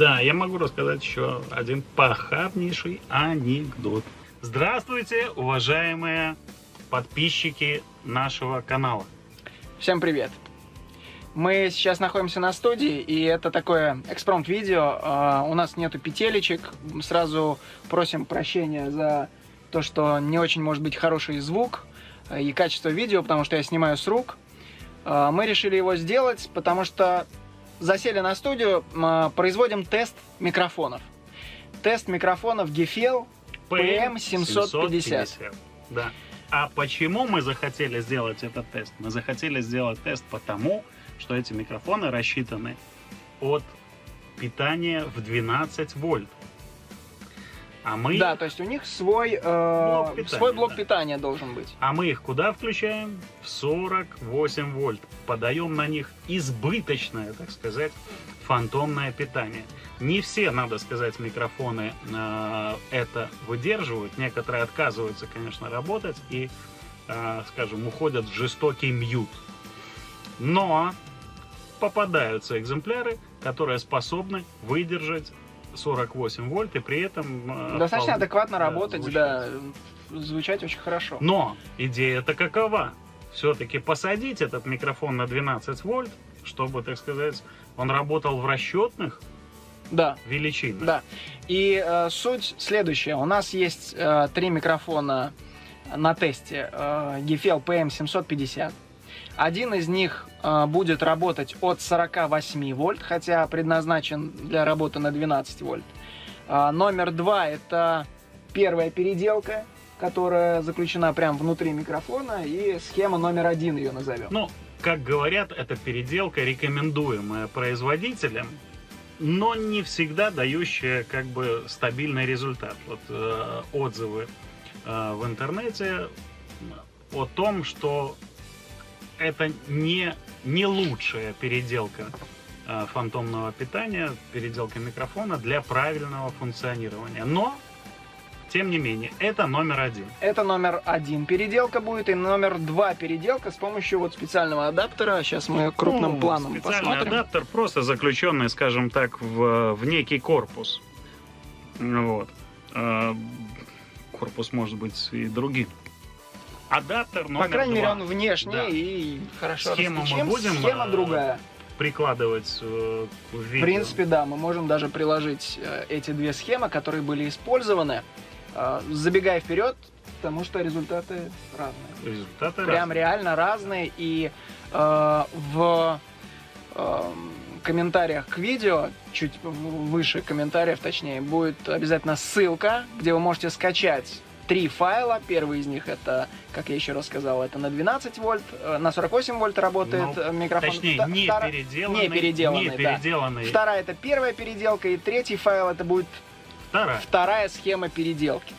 Да, я могу рассказать еще один похабнейший анекдот. Здравствуйте, уважаемые подписчики нашего канала. Всем привет! Мы сейчас находимся на студии, и это такое экспромт-видео. У нас нету петелечек. Сразу просим прощения за то, что не очень может быть хороший звук и качество видео, потому что я снимаю с рук. Мы решили его сделать, потому что засели на студию, производим тест микрофонов. Тест микрофонов GFL PM750. Да. А почему мы захотели сделать этот тест? Мы захотели сделать тест потому, что эти микрофоны рассчитаны от питания в 12 вольт. А мы... Да, то есть у них свой блок питания должен быть. А мы их куда включаем? В 48 вольт. Подаем на них избыточное, так сказать, фантомное питание. Не все, надо сказать, микрофоны это выдерживают. Некоторые отказываются, конечно, работать и, скажем, уходят в жестокий мьют. Но попадаются экземпляры, которые способны выдержать 48 вольт и при этом... достаточно адекватно работать, звучать очень хорошо. Но идея-то какова? Все-таки посадить этот микрофон на 12 вольт, чтобы, так сказать, он работал в расчетных величинах. Да. И суть следующая. У нас есть 3 микрофона на тесте GFL PM750. Один из них будет работать от 48 вольт, хотя предназначен для работы на 12 вольт. Номер 2 это первая переделка, которая заключена прямо внутри микрофона, и схема номер 1 ее назовем. Ну, как говорят, это переделка, рекомендуемая производителем, но не всегда дающая как бы стабильный результат. Вот отзывы в интернете о том, что это не лучшая переделка фантомного питания, переделка микрофона для правильного функционирования. Но, тем не менее, это номер 1. Это номер 1 переделка будет, и номер 2 переделка с помощью вот специального адаптера. Сейчас мы крупным планом специальный посмотрим. Адаптер, просто заключенный, скажем так, в некий корпус. Вот. Корпус может быть и другим. Адаптер номер 2. По крайней мере, он внешний и хорошо схему различим. мы будем Схема другая. Прикладывать в видео. В принципе, да, мы можем даже приложить эти 2 схемы, которые были использованы, забегая вперед, потому что результаты разные. Прям реально разные. И в комментариях к видео, чуть выше комментариев, точнее, будет обязательно ссылка, где вы можете скачать 3 файла. Первый из них это, как я еще раз сказал, это на 12 вольт, на 48 вольт работает микрофон. Точнее, не переделанный. Вторая это первая переделка, и 3-й файл это будет вторая схема переделки.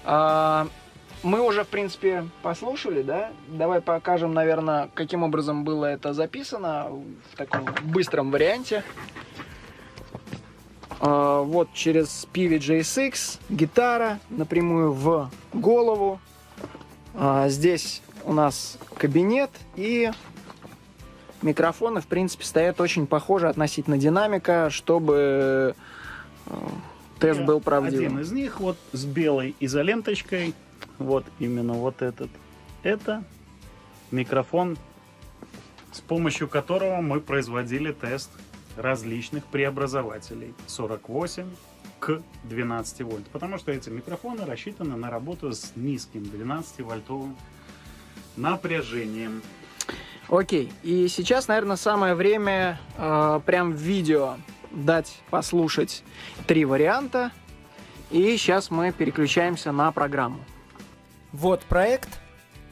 Мы уже, в принципе, послушали, да? Давай покажем, наверное, каким образом было это записано в таком быстром варианте. Вот через PV-JSX, гитара напрямую в голову. Здесь у нас кабинет, и микрофоны, в принципе, стоят очень похожи относительно динамика, чтобы тест был правдивым. Один из них вот с белой изоленточкой, вот именно вот этот. Это микрофон, с помощью которого мы производили тест различных преобразователей 48 к 12 вольт, потому что эти микрофоны рассчитаны на работу с низким 12-вольтовым напряжением. Окей, и сейчас, наверное, самое время прям в видео дать послушать 3 варианта, и сейчас мы переключаемся на программу. Вот проект,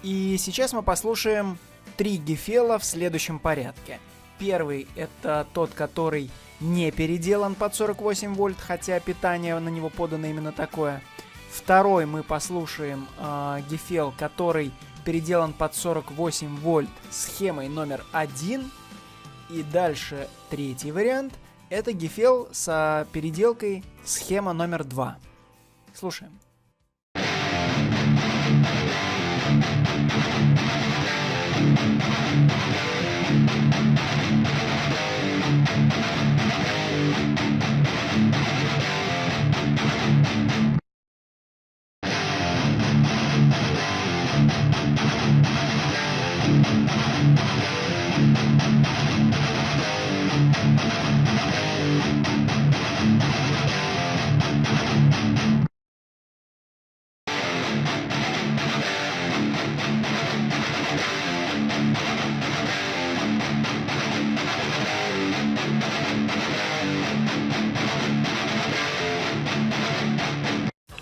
и сейчас мы послушаем 3 GFL в следующем порядке. Первый это тот, который не переделан под 48 вольт, хотя питание на него подано именно такое. Второй мы послушаем GFL, который переделан под 48 вольт схемой номер 1. И дальше 3-й вариант это GFL с переделкой схема номер 2. Слушаем.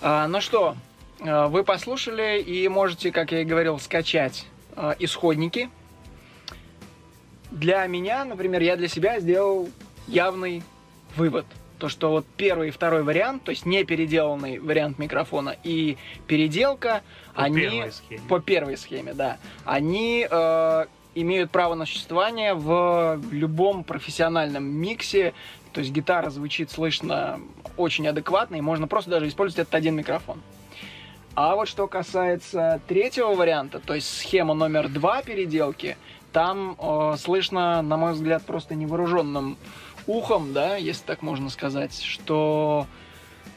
Ну что, вы послушали и можете, как я и говорил, скачать исходники. Для меня, например, я для себя сделал явный вывод. То, что вот первый и второй вариант, то есть не переделанный вариант микрофона и переделка, по первой схеме, да, они имеют право на существование в любом профессиональном миксе. То есть гитара звучит слышно очень адекватно, и можно просто даже использовать этот один микрофон. А вот что касается третьего варианта, то есть схема номер 2 переделки, там слышно, на мой взгляд, просто невооруженным ухом, да, если так можно сказать, что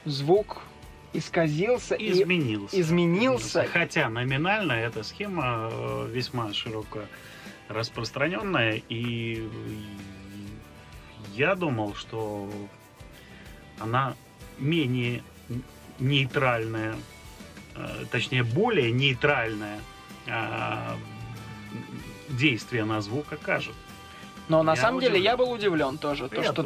звук исказился и изменился. Хотя номинально эта схема весьма широко распространенная, и я думал, что она менее нейтральная, точнее более нейтральное действие на звук окажет. Но на самом деле я был удивлен тоже, что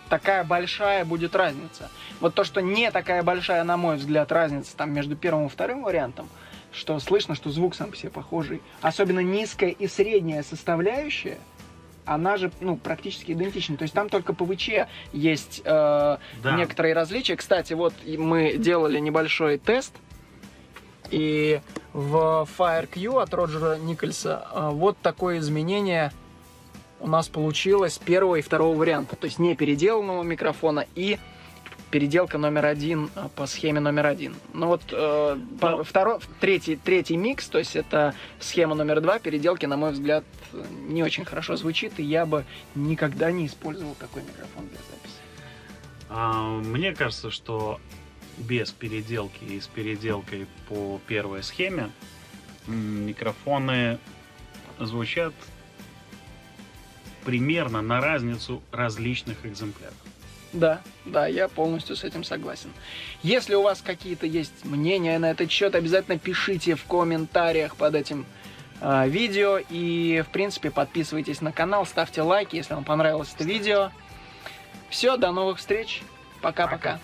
такая большая будет разница. Вот то, что не такая большая, на мой взгляд, разница там между первым и вторым вариантом, что слышно, что звук сам по себе похожий, особенно низкая и средняя составляющая, она же, практически идентична. То есть там только по ВЧ есть некоторые различия. Кстати, вот мы делали небольшой тест, и в FireQ от Роджера Никольса вот такое изменение у нас получилось первого и второго варианта. То есть не переделанного микрофона и переделка номер 1 по схеме номер 1. Ну вот третий микс, то есть это схема номер 2, переделки, на мой взгляд, не очень хорошо звучит, и я бы никогда не использовал такой микрофон для записи. Мне кажется, что без переделки и с переделкой по первой схеме микрофоны звучат примерно на разницу различных экземпляров. Да, я полностью с этим согласен. Если у вас какие-то есть мнения на этот счет, обязательно пишите в комментариях под этим видео. И, в принципе, подписывайтесь на канал, ставьте лайки, если вам понравилось это видео. Все, до новых встреч. Пока-пока.